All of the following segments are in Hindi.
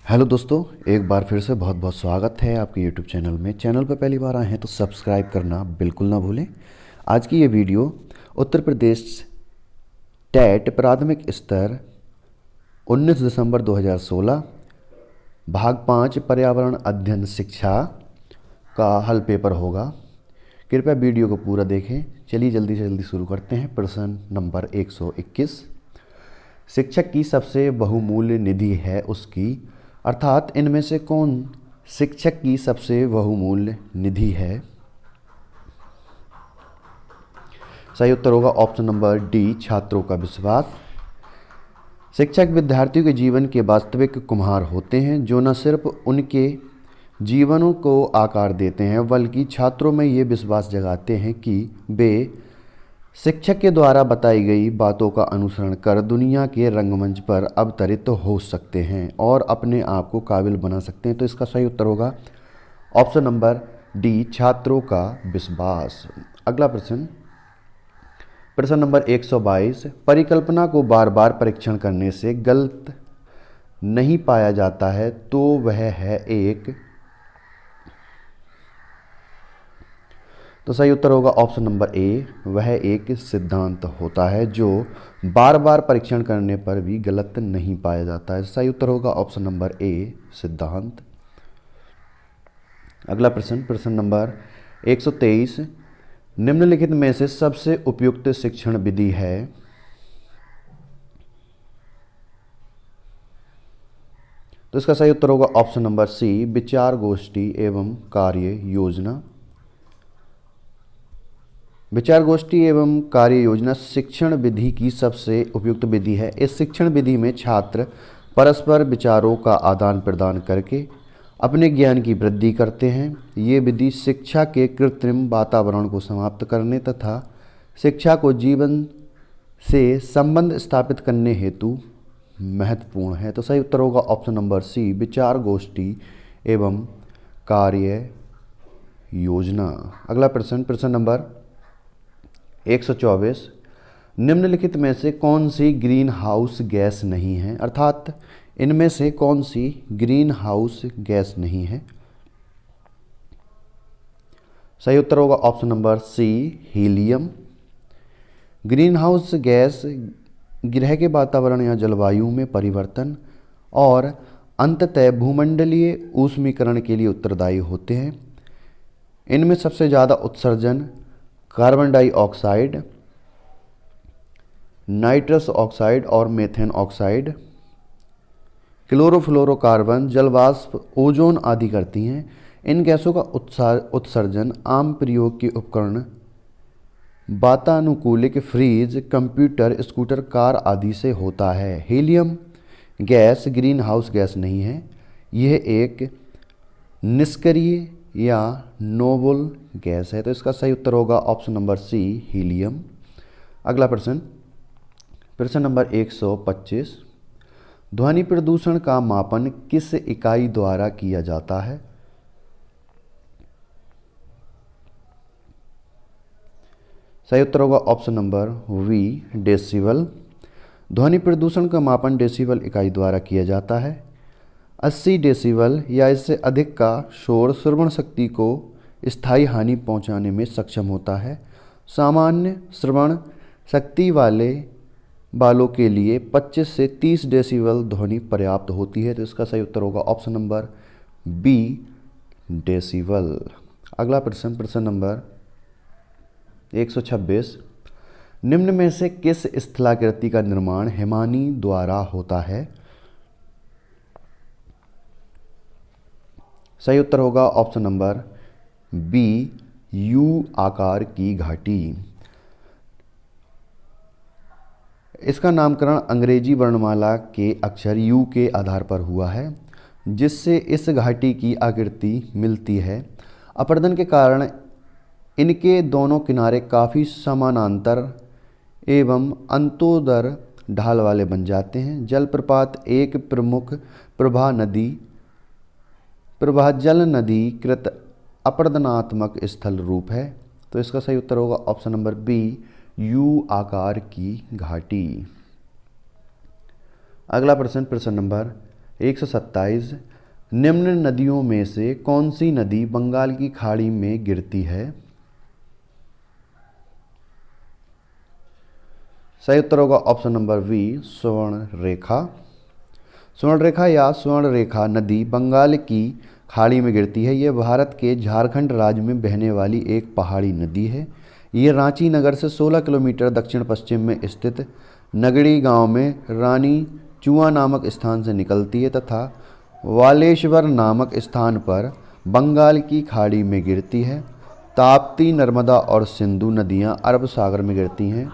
हेलो दोस्तों, एक बार फिर से बहुत बहुत स्वागत है आपके यूट्यूब चैनल में। चैनल पर पहली बार आए हैं तो सब्सक्राइब करना बिल्कुल ना भूलें। आज की ये वीडियो उत्तर प्रदेश टेट प्राथमिक स्तर 19 दिसंबर 2016 भाग 5 पर्यावरण अध्ययन शिक्षा का हल पेपर होगा। कृपया वीडियो को पूरा देखें। चलिए जल्दी से जल्दी शुरू करते हैं। प्रश्न नंबर 121, शिक्षक की सबसे बहुमूल्य निधि है उसकी, अर्थात इनमें से कौन शिक्षक की सबसे बहुमूल्य निधि है? सही उत्तर होगा ऑप्शन नंबर डी, छात्रों का विश्वास। शिक्षक विद्यार्थियों के जीवन के वास्तविक कुम्हार होते हैं, जो न सिर्फ उनके जीवनों को आकार देते हैं बल्कि छात्रों में ये विश्वास जगाते हैं कि वे शिक्षक के द्वारा बताई गई बातों का अनुसरण कर दुनिया के रंगमंच पर अवतरित हो सकते हैं और अपने आप को काबिल बना सकते हैं। तो इसका सही उत्तर होगा ऑप्शन नंबर डी, छात्रों का विश्वास। अगला प्रश्न, प्रश्न नंबर 122, परिकल्पना को बार बार परीक्षण करने से गलत नहीं पाया जाता है तो वह है एक। तो सही उत्तर होगा ऑप्शन नंबर ए, वह एक सिद्धांत होता है जो बार बार परीक्षण करने पर भी गलत नहीं पाया जाता है। सही उत्तर होगा ऑप्शन नंबर ए, सिद्धांत। अगला प्रश्न, प्रश्न नंबर 123, निम्नलिखित में से सबसे उपयुक्त शिक्षण विधि है? तो इसका सही उत्तर होगा ऑप्शन नंबर सी, विचार गोष्ठी एवं कार्य योजना। विचार गोष्ठी एवं कार्य योजना शिक्षण विधि की सबसे उपयुक्त विधि है। इस शिक्षण विधि में छात्र परस्पर विचारों का आदान प्रदान करके अपने ज्ञान की वृद्धि करते हैं। ये विधि शिक्षा के कृत्रिम वातावरण को समाप्त करने तथा शिक्षा को जीवन से संबंध स्थापित करने हेतु महत्वपूर्ण है। तो सही उत्तर होगा ऑप्शन नंबर सी, विचार गोष्ठी एवं कार्य योजना। अगला प्रश्न, प्रश्न नंबर 124, निम्नलिखित में से कौन सी ग्रीन हाउस गैस नहीं है, अर्थात इनमें से कौन सी ग्रीन हाउस गैस नहीं है? सही उत्तर होगा option number C, helium. Greenhouse gas ग्रह के वातावरण या जलवायु में परिवर्तन और अंततः भूमंडलीय ऊष्मीकरण के लिए उत्तरदायी होते हैं। इनमें सबसे ज़्यादा उत्सर्जन कार्बन डाइऑक्साइड, नाइट्रस ऑक्साइड और मेथेन ऑक्साइड, क्लोरोफ्लोरोकार्बन, जलवाष्प, ओजोन आदि करती हैं। इन गैसों का उत्सर्जन आम प्रयोग के उपकरण, वातानुकूलित फ्रिज, कंप्यूटर, स्कूटर, कार आदि से होता है। Helium gas green house gas नहीं है, यह एक निष्क्रिय या नोबल गैस है। तो इसका सही उत्तर होगा ऑप्शन नंबर सी, हीलियम। अगला प्रश्न, प्रश्न नंबर 125, ध्वनि प्रदूषण का मापन किस इकाई द्वारा किया जाता है? सही उत्तर होगा ऑप्शन नंबर वी, डेसिबल। ध्वनि प्रदूषण का मापन डेसिबल इकाई द्वारा किया जाता है। 80 डेसिबल या इससे अधिक का शोर श्रवण शक्ति को स्थायी हानि पहुंचाने में सक्षम होता है। सामान्य श्रवण शक्ति वालों के लिए 25 से 30 डेसिबल ध्वनि पर्याप्त होती है। तो इसका सही उत्तर होगा ऑप्शन नंबर बी, डेसिबल। अगला प्रश्न, प्रश्न नंबर 126, निम्न में से किस स्थलाकृति का निर्माण हिमानी द्वारा होता है? सही उत्तर होगा ऑप्शन नंबर बी, यू आकार की घाटी। इसका नामकरण अंग्रेजी वर्णमाला के अक्षर यू के आधार पर हुआ है, जिससे इस घाटी की आकृति मिलती है। अपरदन के कारण इनके दोनों किनारे काफ़ी समानांतर एवं अंतोदर ढाल वाले बन जाते हैं। जलप्रपात एक प्रमुख प्रवाहजल नदी कृत अपरदनात्मक स्थल रूप है। तो इसका सही उत्तर होगा ऑप्शन नंबर बी, यू आकार की घाटी। अगला प्रश्न, प्रश्न नंबर 127 निम्न नदियों में से कौन सी नदी बंगाल की खाड़ी में गिरती है? सही उत्तर होगा ऑप्शन नंबर बी, स्वर्ण रेखा। स्वर्ण रेखा या स्वर्ण रेखा नदी बंगाल की खाड़ी में गिरती है। यह भारत के झारखंड राज्य में बहने वाली एक पहाड़ी नदी है। ये रांची नगर से 16 किलोमीटर दक्षिण पश्चिम में स्थित नगड़ी गांव में रानी चुआ नामक स्थान से निकलती है तथा वालेश्वर नामक स्थान पर बंगाल की खाड़ी में गिरती है। ताप्ती, नर्मदा और सिंधु नदियां अरब सागर में गिरती हैं।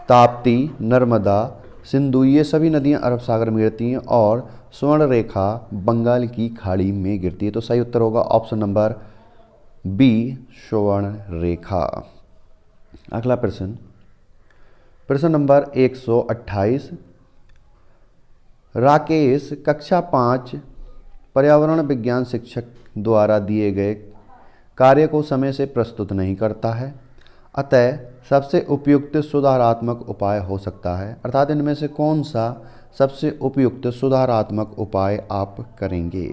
ताप्ती, नर्मदा, सिंधु ये सभी नदियां अरब सागर में गिरती हैं और स्वर्ण रेखा बंगाल की खाड़ी में गिरती है। तो सही उत्तर होगा ऑप्शन नंबर बी, स्वर्ण रेखा। अगला प्रश्न, प्रश्न नंबर 128। राकेश कक्षा 5 पर्यावरण विज्ञान शिक्षक द्वारा दिए गए कार्य को समय से प्रस्तुत नहीं करता है, अतः सबसे उपयुक्त सुधारात्मक उपाय हो सकता है। अर्थात इनमें से कौन सा सबसे उपयुक्त सुधारात्मक उपाय आप करेंगे?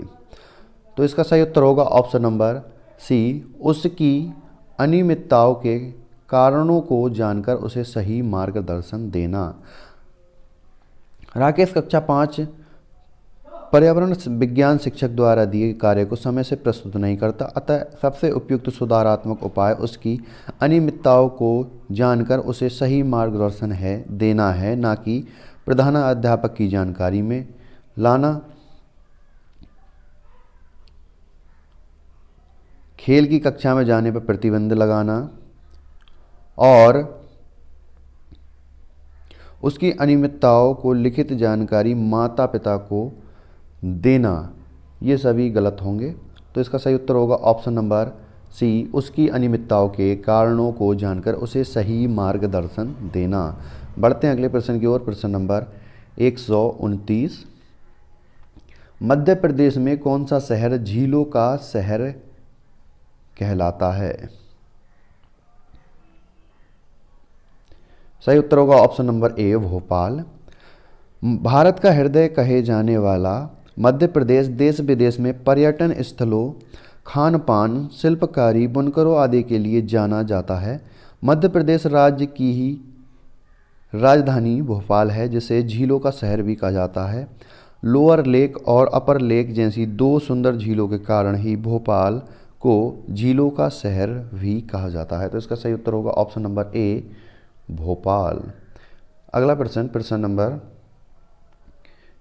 तो इसका सही उत्तर होगा ऑप्शन नंबर सी, उसकी अनियमितताओं के कारणों को जानकर उसे सही मार्गदर्शन देना। राकेश कक्षा 5 पर्यावरण विज्ञान शिक्षक द्वारा दिए कार्य को समय से प्रस्तुत नहीं करता, अतः सबसे उपयुक्त सुधारात्मक उपाय उसकी अनियमितताओं को जानकर उसे सही मार्गदर्शन देना है, ना कि प्रधानाध्यापक की जानकारी में लाना, खेल की कक्षा में जाने पर प्रतिबंध लगाना और उसकी अनियमितताओं को लिखित जानकारी माता पिता को देना, ये सभी गलत होंगे। तो इसका सही उत्तर होगा ऑप्शन नंबर सी, उसकी अनियमितताओं के कारणों को जानकर उसे सही मार्गदर्शन देना। बढ़ते हैं अगले प्रश्न की ओर। प्रश्न नंबर 129। मध्य प्रदेश में कौन सा शहर झीलों का शहर कहलाता है? सही उत्तर होगा option number A, Bhopal. Bharat का हृदय कहे जाने वाला मध्य प्रदेश देश विदेश में पर्यटन स्थलों, खान पान, शिल्पकारी, बुनकरों आदि के लिए जाना जाता है। मध्य प्रदेश राज्य की ही राजधानी भोपाल है, जिसे झीलों का शहर भी कहा जाता है। लोअर लेक और अपर लेक जैसी दो सुंदर झीलों के कारण ही भोपाल को झीलों का शहर भी कहा जाता है। तो इसका सही उत्तर होगा ऑप्शन नंबर ए, भोपाल। अगला प्रश्न, प्रश्न नंबर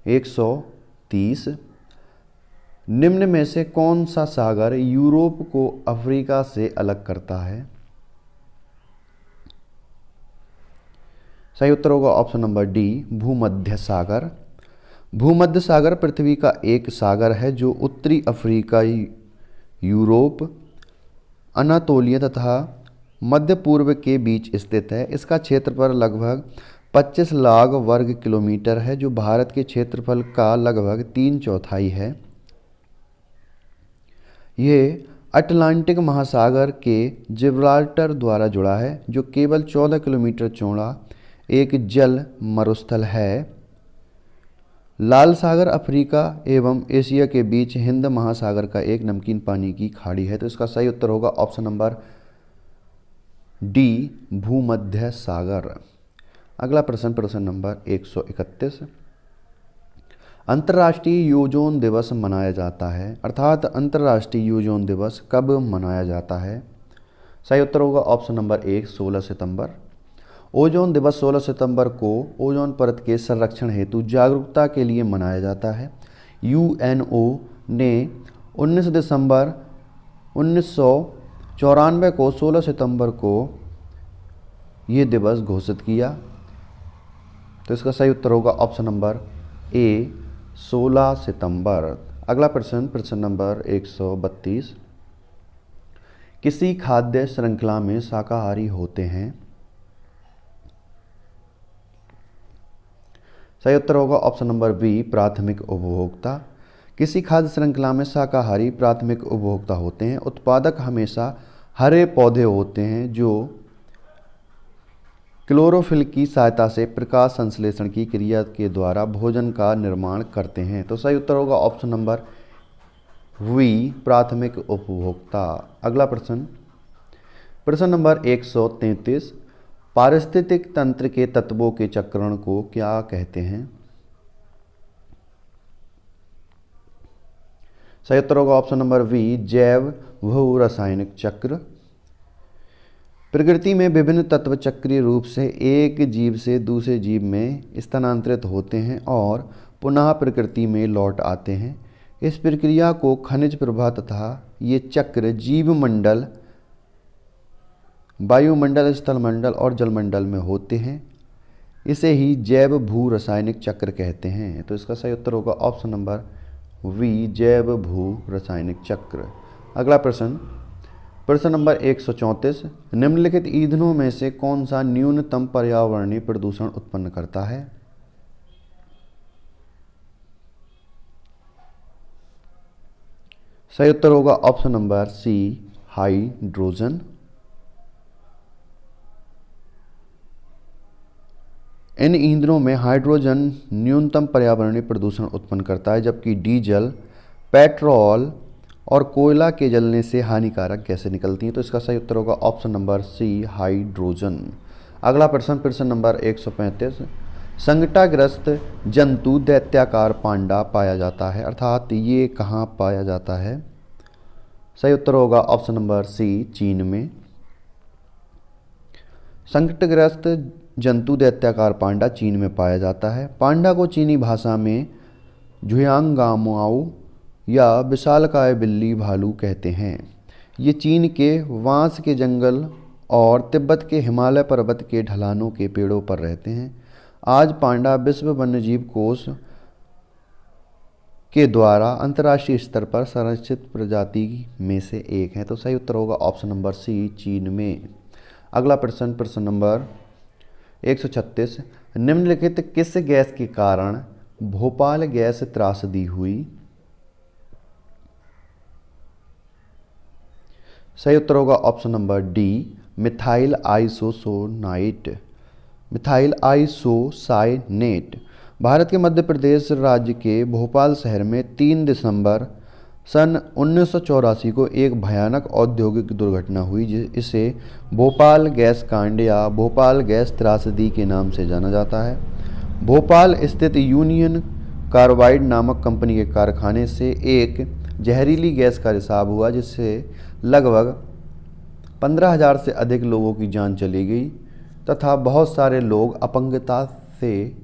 130। निम्न में से कौन सा सागर यूरोप को अफ्रीका से अलग करता है? सही उत्तर होगा ऑप्शन नंबर डी, भूमध्य सागर। भूमध्य सागर पृथ्वी का एक सागर है जो उत्तरी अफ्रीका, यूरोप, अनातोलिया तथा मध्य पूर्व के बीच स्थित है। इसका क्षेत्रफल लगभग 25 लाख वर्ग किलोमीटर है, जो भारत के क्षेत्रफल का लगभग 3/4 है। ये अटलांटिक महासागर के जिब्राल्टर द्वारा जुड़ा है, जो केवल 14 किलोमीटर चौड़ा एक जल मरुस्थल है। लाल सागर अफ्रीका एवं एशिया के बीच हिंद महासागर का एक नमकीन पानी की खाड़ी है। तो इसका सही उत्तर होगा ऑप्शन नंबर डी, भूमध्य सागर। अगला प्रश्न, प्रश्न नंबर 131। अंतर्राष्ट्रीय ओजोन दिवस मनाया जाता है, अर्थात अंतर्राष्ट्रीय ओजोन दिवस कब मनाया जाता है? सही उत्तर होगा ऑप्शन नंबर 1, 16 सितंबर। ओजोन दिवस 16 सितंबर को ओजोन परत के संरक्षण हेतु जागरूकता के लिए मनाया जाता है। यूएनओ ने 19 दिसंबर 1994 को 16 सितंबर को ये दिवस घोषित किया। तो इसका सही उत्तर होगा ऑप्शन नंबर ए, 16 सितंबर। अगला प्रश्न, प्रश्न नंबर 132। किसी खाद्य श्रृंखला में शाकाहारी होते हैं? सही उत्तर होगा ऑप्शन नंबर बी, प्राथमिक उपभोक्ता। किसी खाद्य श्रृंखला में शाकाहारी प्राथमिक उपभोक्ता होते हैं। उत्पादक हमेशा हरे पौधे होते हैं जो क्लोरोफिल की सहायता से प्रकाश संश्लेषण की क्रिया के द्वारा भोजन का निर्माण करते हैं। तो सही उत्तर होगा ऑप्शन नंबर वी, प्राथमिक उपभोक्ता। अगला प्रश्न, प्रश्न नंबर 133, पारिस्थितिक तंत्र के तत्वों के चक्रण को क्या कहते हैं? सही उत्तर होगा ऑप्शन नंबर वी, जैव भू रासायनिक चक्र। प्रकृति में विभिन्न तत्व चक्रीय रूप से एक जीव से दूसरे जीव में स्थानांतरित होते हैं और पुनः प्रकृति में लौट आते हैं। इस प्रक्रिया को खनिज प्रवाह तथा ये चक्र जीवमंडल, वायुमंडल, स्थलमंडल और जलमंडल में होते हैं। इसे ही जैव भू रासायनिक चक्र कहते हैं। तो इसका सही उत्तर होगा ऑप्शन नंबर वी, जैव भू रासायनिक चक्र। अगला प्रश्न, प्रश्न नंबर 134, निम्नलिखित ईंधनों में से कौन सा न्यूनतम पर्यावरणीय प्रदूषण उत्पन्न करता है? सही उत्तर होगा ऑप्शन नंबर सी, हाइड्रोजन। इन ईंधनों में हाइड्रोजन न्यूनतम पर्यावरणीय प्रदूषण उत्पन्न करता है, जबकि डीजल, पेट्रोल और कोयला के जलने से हानिकारक गैसें निकलती हैं। तो इसका सही उत्तर होगा ऑप्शन नंबर सी, हाइड्रोजन। अगला प्रश्न, प्रश्न नंबर 135, संकटाग्रस्त जंतु दैत्याकार पांडा पाया जाता है, अर्थात ये कहाँ पाया जाता है? सही उत्तर होगा ऑप्शन नंबर सी, चीन में। संकटग्रस्त जंतु दैत्याकार पांडा चीन में पाया जाता है। पांडा को चीनी भाषा में झुयांगामाओ या विशालकाय बिल्ली भालू कहते हैं। ये चीन के वांस के जंगल और तिब्बत के हिमालय पर्वत के ढलानों के पेड़ों पर रहते हैं। आज पांडा विश्व वन्यजीव कोष के द्वारा अंतर्राष्ट्रीय स्तर पर संरक्षित प्रजाति में से एक है। तो सही उत्तर होगा ऑप्शन नंबर सी, चीन में। अगला प्रश्न, प्रश्न नंबर 136, निम्नलिखित किस गैस के कारण भोपाल गैस त्रासदी हुई? सही उत्तर होगा option number D, methyl isocyanate. Methyl isocyanate Bharat के मध्य प्रदेश राज्य के भोपाल शहर में 3 दिसंबर सन 1984 को एक भयानक औद्योगिक दुर्घटना हुई, जिसे भोपाल गैस कांड या भोपाल गैस त्रासदी के नाम से जाना जाता है। भोपाल स्थित यूनियन कार्बाइड नामक कंपनी के कारखाने से एक जहरीली गैस का रिसाव हुआ, जिससे लगभग 15,000 से अधिक लोगों की जान चली गई तथा बहुत सारे लोग अपंगता से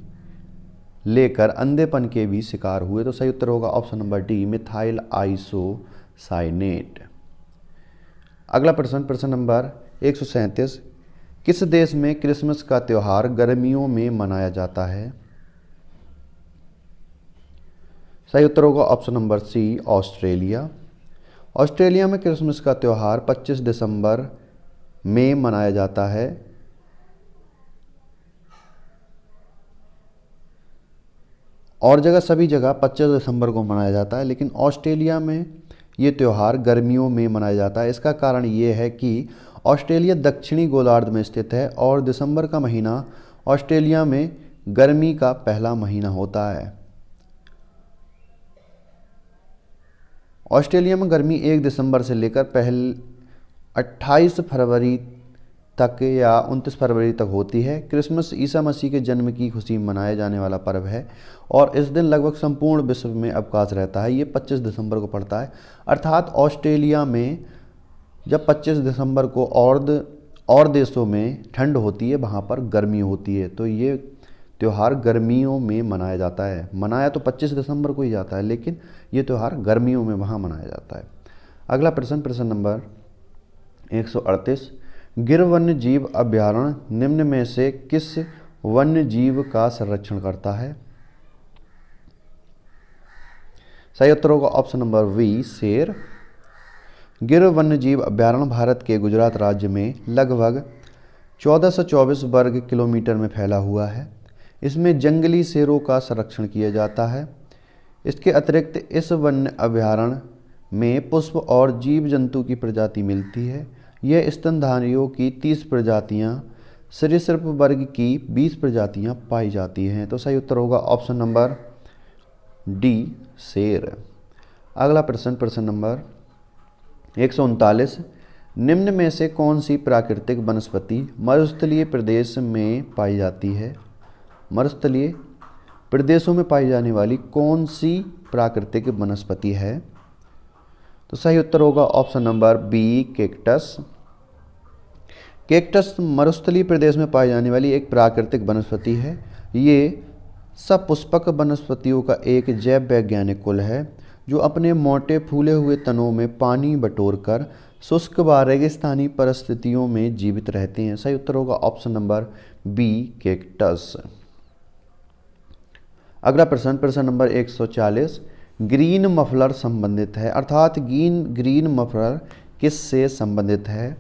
लेकर अंधेपन के भी शिकार हुए। तो सही उत्तर होगा option number D, methyl isocyanate. अगला प्रश्न, प्रश्न नंबर 137, किस देश में क्रिसमस का त्यौहार गर्मियों में मनाया जाता है? सही उत्तर होगा option number C, Australia. Australia में क्रिसमस का त्यौहार 25 दिसंबर में मनाया जाता है। और सभी जगह 25 दिसंबर को मनाया जाता है, लेकिन ऑस्ट्रेलिया में ये त्यौहार गर्मियों में मनाया जाता है। इसका कारण ये है कि ऑस्ट्रेलिया दक्षिणी गोलार्ध में स्थित है और दिसंबर का महीना ऑस्ट्रेलिया में गर्मी का पहला महीना होता है। ऑस्ट्रेलिया में गर्मी 1 दिसंबर से लेकर 28 फरवरी तक या 29 फरवरी तक होती है। क्रिसमस ईसा मसीह के जन्म की खुशी में मनाया जाने वाला पर्व है और इस दिन लगभग संपूर्ण विश्व में अवकाश रहता है। ये 25 दिसंबर को पड़ता है, अर्थात ऑस्ट्रेलिया में जब 25 दिसंबर को और देशों में ठंड होती है, वहाँ पर गर्मी होती है। तो ये त्यौहार गर्मियों में मनाया जाता है। मनाया तो 25 दिसंबर को ही जाता है, लेकिन ये त्यौहार गर्मियों में वहाँ मनाया जाता है। अगला प्रश्न, प्रश्न नंबर 138, गिर वन्य जीव अभयारण्य निम्न में से किस वन्य जीव का संरक्षण करता है? सही उत्तर होगा ऑप्शन नंबर वी, शेर। गिर वन्य जीव अभयारण्य भारत के गुजरात राज्य में लगभग 1424 वर्ग किलोमीटर में फैला हुआ है। इसमें जंगली शेरों का संरक्षण किया जाता है। इसके अतिरिक्त इस वन्य अभयारण्य में पुष्प और जीव जंतु की प्रजाति मिलती है। यह स्तनधारियों की 30 प्रजातियां सरीसृप वर्ग की 20 प्रजातियां पाई जाती हैं। तो सही उत्तर होगा ऑप्शन नंबर डी, शेर। अगला प्रश्न, प्रश्न नंबर 139, निम्न में से कौन सी प्राकृतिक वनस्पति मरुस्थलीय प्रदेश में पाई जाती है? मरुस्थलीय प्रदेशों में पाई जाने वाली कौन सी प्राकृतिक वनस्पति है? तो सही उत्तर होगा option number B, cactus. Cactus मरुस्थलीय प्रदेश में पाई जाने वाली एक प्राकृतिक वनस्पति है। ये सपुष्पक वनस्पतियों का एक जैव वैज्ञानिक कुल है जो अपने मोटे फूले हुए तनों में पानी बटोरकर शुष्क व रेगिस्तानी परिस्थितियों में जीवित रहते हैं। सही उत्तर होगा ऑप्शन नंबर बी, कैक्टस। अगला प्रश्न, प्रश्न नंबर 140, ग्रीन मफलर संबंधित है, अर्थात ग्रीन मफलर किससे संबंधित है?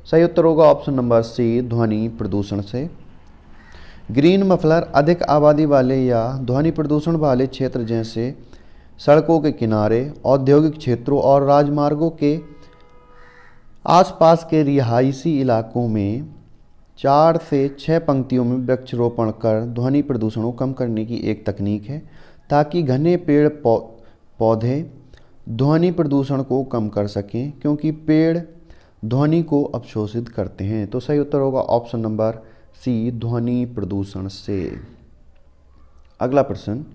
सही उत्तर होगा ऑप्शन नंबर सी, ध्वनि प्रदूषण से। ग्रीन मफलर अधिक आबादी वाले या ध्वनि प्रदूषण वाले क्षेत्र जैसे सड़कों के किनारे, औद्योगिक क्षेत्रों और राजमार्गों के आसपास के रिहायशी इलाकों में 4 से 6 पंक्तियों में वृक्षारोपण कर ध्वनि प्रदूषण को कम करने की एक तकनीक है, ताकि घने पेड़ पौधे ध्वनि प्रदूषण को कम कर सकें, क्योंकि पेड़ ध्वनि को अवशोषित करते हैं। तो सही उत्तर होगा ऑप्शन नंबर सी, ध्वनि प्रदूषण से। अगला प्रश्न,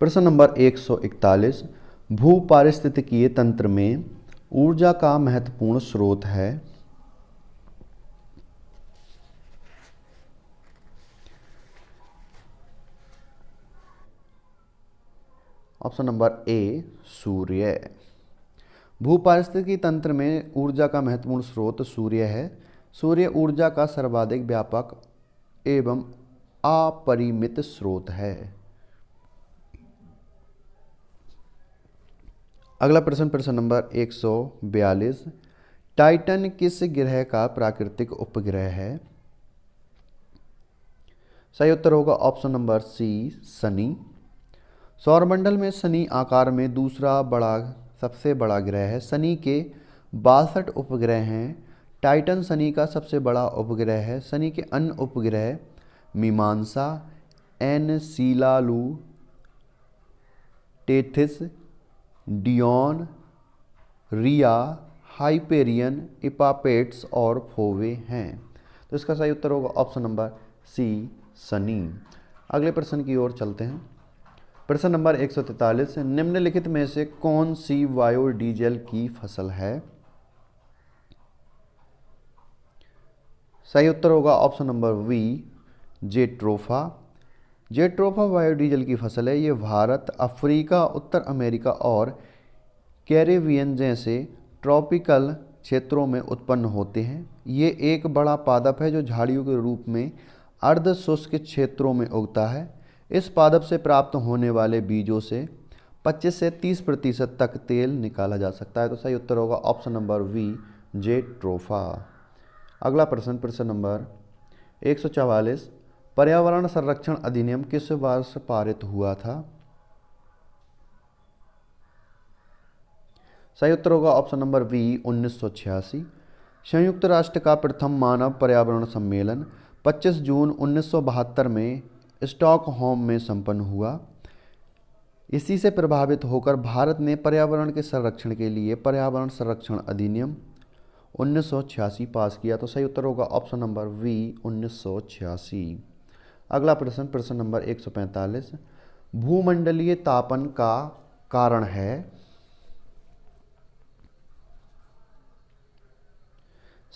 प्रश्न नंबर 141, भू पारिस्थितिकीय तंत्र में ऊर्जा का महत्वपूर्ण स्रोत है? ऑप्शन नंबर ए, सूर्य। भूपारिस्थितिकी तंत्र में ऊर्जा का महत्वपूर्ण स्रोत सूर्य है। सूर्य ऊर्जा का सर्वाधिक व्यापक एवं अपरिमित स्रोत है। अगला प्रश्न, प्रश्न नंबर 142, टाइटन किस ग्रह का प्राकृतिक उपग्रह है? सही उत्तर होगा ऑप्शन नंबर सी, शनि। सौरमंडल में शनि आकार में दूसरा सबसे बड़ा ग्रह है। शनि के 62 उपग्रह हैं। टाइटन शनि का सबसे बड़ा उपग्रह है। शनि के अन्य उपग्रह मीमांसा, एनसीलाडू, टेथिस, डियोन, रिया, हाइपेरियन, इपापेट्स और फोवे हैं। तो इसका सही उत्तर होगा ऑप्शन नंबर सी, शनि। अगले प्रश्न की ओर चलते हैं। प्रश्न नंबर 143, निम्नलिखित में से कौन सी बायोडीजल की फसल है? सही उत्तर होगा option number B, jatropha. Jatropha biodiesel की फसल है। ये भारत, अफ्रीका, उत्तर अमेरिका और कैरेबियन जैसे ट्रॉपिकल क्षेत्रों में उत्पन्न होते हैं। ये एक बड़ा पादप है जो झाड़ियों के रूप में अर्ध शुष्क क्षेत्रों में उगता है। इस पादप से प्राप्त होने वाले बीजों से 25 से 30% तक तेल निकाला जा सकता है। तो सही उत्तर होगा ऑप्शन नंबर वी, जेट्रोफा। अगला प्रश्न, प्रश्न नंबर 144, पर्यावरण संरक्षण अधिनियम किस वर्ष पारित हुआ था? सही उत्तर होगा ऑप्शन नंबर बी, 1986। संयुक्त राष्ट्र का प्रथम मानव पर्यावरण सम्मेलन 25 जून 1972 में स्टॉकहोम में संपन्न हुआ। इसी से प्रभावित होकर भारत ने पर्यावरण के संरक्षण के लिए पर्यावरण संरक्षण अधिनियम 1986 पास किया। तो सही उत्तर होगा ऑप्शन नंबर वी, 1986। अगला प्रश्न, प्रश्न नंबर 145, भूमंडलीय तापन का कारण है?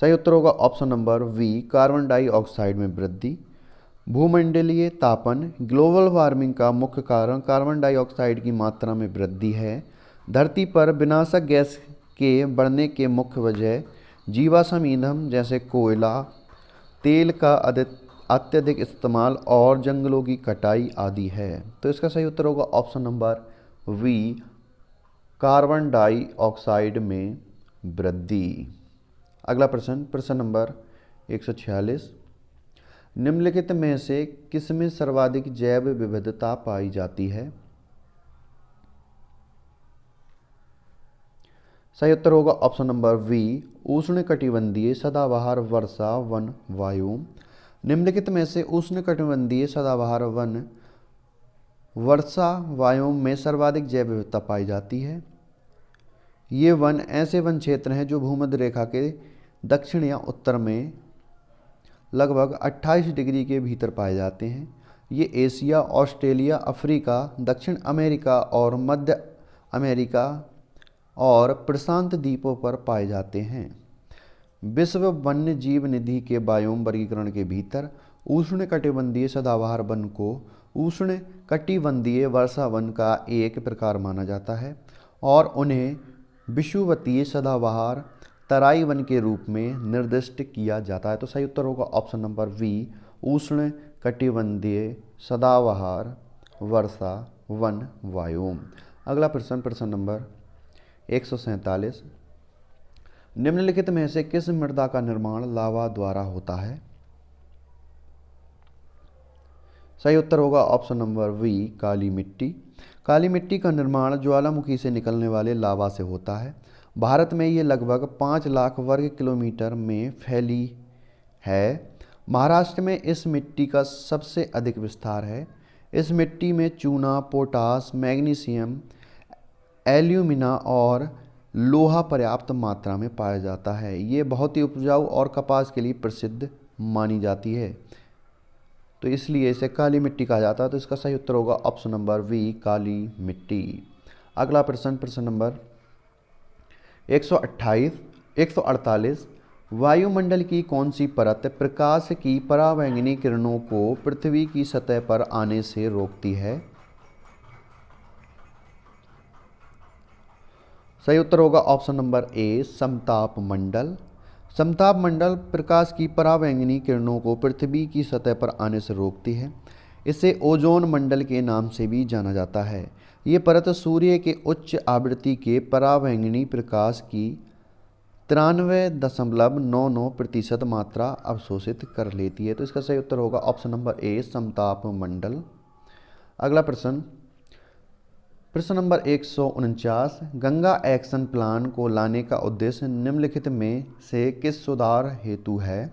सही उत्तर होगा option number B, carbon dioxide में वृद्धि। भूमंडलीय तापन, ग्लोबल वार्मिंग का मुख्य कारण कार्बन डाइऑक्साइड की मात्रा में वृद्धि है। धरती पर विनाशक गैस के बढ़ने के मुख्य वजह जीवाश्म ईंधन जैसे कोयला, तेल का अत्यधिक इस्तेमाल और जंगलों की कटाई आदि है। तो इसका सही उत्तर होगा option number B, carbon dioxide में वृद्धि। अगला प्रश्न, प्रश्न नंबर 146, निम्नलिखित में से किसमें सर्वाधिक जैव विविधता पाई जाती है? सही उत्तर होगा ऑप्शन नंबर बी, उष्णकटिबंधीय सदाबहार वर्षा वन वायु। निम्नलिखित में से उष्णकटिबंधीय सदाबहार वन वर्षा वायु में सर्वाधिक जैव विविधता पाई जाती है। ये वन ऐसे वन क्षेत्र हैं जो भूमध्य रेखा के दक्षिण या उत्तर में लगभग 28 डिग्री के भीतर पाए जाते हैं। ये एशिया, ऑस्ट्रेलिया, अफ्रीका, दक्षिण अमेरिका और मध्य अमेरिका और प्रशांत द्वीपों पर पाए जाते हैं। विश्व वन्य जीव निधि के बायोम वर्गीकरण के भीतर उष्णकटिबंधीय सदाबहार वन को उष्णकटिबंधीय वर्षा वन का एक प्रकार माना जाता है और उन्हें विषुवतीय सदाबहार तराई वन के रूप में निर्दिष्ट किया जाता है। तो सही उत्तर होगा ऑप्शन नंबर बी, उष्णकटिबंधीय सदाबहार वर्षा वन वायोम। अगला प्रश्न, प्रश्न नंबर 147। निम्नलिखित में से किस मृदा का निर्माण लावा द्वारा होता है? सही उत्तर होगा ऑप्शन नंबर बी, काली मिट्टी। काली मिट्टी का निर्माण ज्वालामुखी से निकलने वाले लावा से होता है। भारत में ये लगभग 5 लाख वर्ग किलोमीटर में फैली है। महाराष्ट्र में इस मिट्टी का सबसे अधिक विस्तार है। इस मिट्टी में चूना, पोटास, मैग्नीशियम, एल्यूमिना और लोहा पर्याप्त मात्रा में पाया जाता है। ये बहुत ही उपजाऊ और कपास के लिए प्रसिद्ध मानी जाती है, तो इसलिए इसे काली मिट्टी कहा जाता है। तो इसका सही उत्तर होगा ऑप्शन नंबर बी, काली मिट्टी। अगला प्रश्न, प्रश्न नंबर 148। वायुमंडल की कौन सी परत प्रकाश की परावैंगनी किरणों को पृथ्वी की सतह पर आने से रोकती है? सही उत्तर होगा ऑप्शन नंबर ए, समताप मंडल। समताप मंडल प्रकाश की परावैंगनी किरणों को पृथ्वी की सतह पर आने से रोकती है। इसे ओजोन मंडल के नाम से भी जाना जाता है। ये परत सूर्य के उच्च आवृत्ति के परावैंगनी प्रकाश की 93.99% मात्रा अवशोषित कर लेती है। तो इसका सही उत्तर होगा ऑप्शन नंबर ए, समताप मंडल। अगला प्रश्न, प्रश्न नंबर 149। गंगा एक्शन प्लान को लाने का उद्देश्य निम्नलिखित में से किस सुधार हेतु है?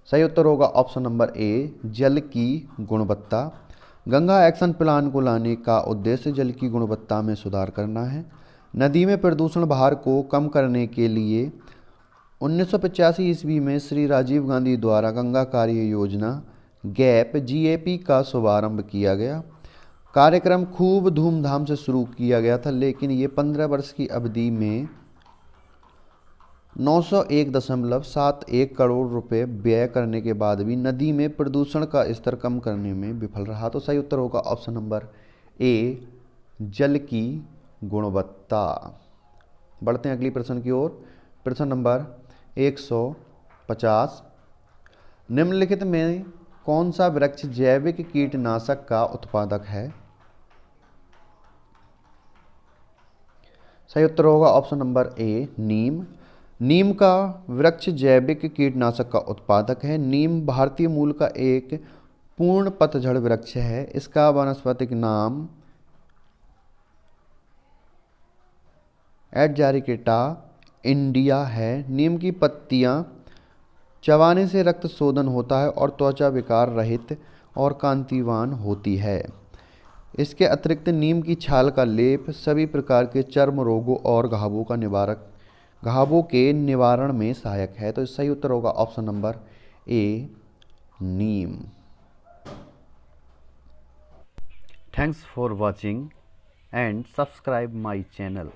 सही उत्तर होगा ऑप्शन नंबर ए, जल की गुणवत्ता। गंगा एक्शन प्लान को लाने का उद्देश्य जल की गुणवत्ता में सुधार करना है। नदी में प्रदूषण भार को कम करने के लिए 1985 ईस्वी में श्री राजीव गांधी द्वारा गंगा कार्य योजना गैप GAP का शुभारंभ किया गया। कार्यक्रम खूब धूमधाम से शुरू किया गया था, लेकिन ये 15 वर्ष की अवधि में 901.71 करोड़ रुपए व्यय करने के बाद भी नदी में प्रदूषण का स्तर कम करने में विफल रहा। तो सही उत्तर होगा ऑप्शन नंबर ए, जल की गुणवत्ता। बढ़ते हैं अगली प्रश्न की ओर। प्रश्न नंबर 150। निम्नलिखित में कौन सा वृक्ष जैविक कीटनाशक का उत्पादक है? सही उत्तर होगा ऑप्शन नंबर ए, नीम। नीम का वृक्ष जैविक कीटनाशक का उत्पादक है। नीम भारतीय मूल का एक पूर्ण पतझड़ वृक्ष है। इसका वानस्पतिक नाम एडजारिकेटा इंडिया है। नीम की पत्तियां चबाने से रक्त शोधन होता है और त्वचा विकार रहित और कांतिवान होती है। इसके अतिरिक्त नीम की छाल का लेप सभी प्रकार के चर्म रोगों और घावों के निवारण में सहायक है। तो सही उत्तर होगा option number A, Neem. Thanks for watching and subscribe my channel.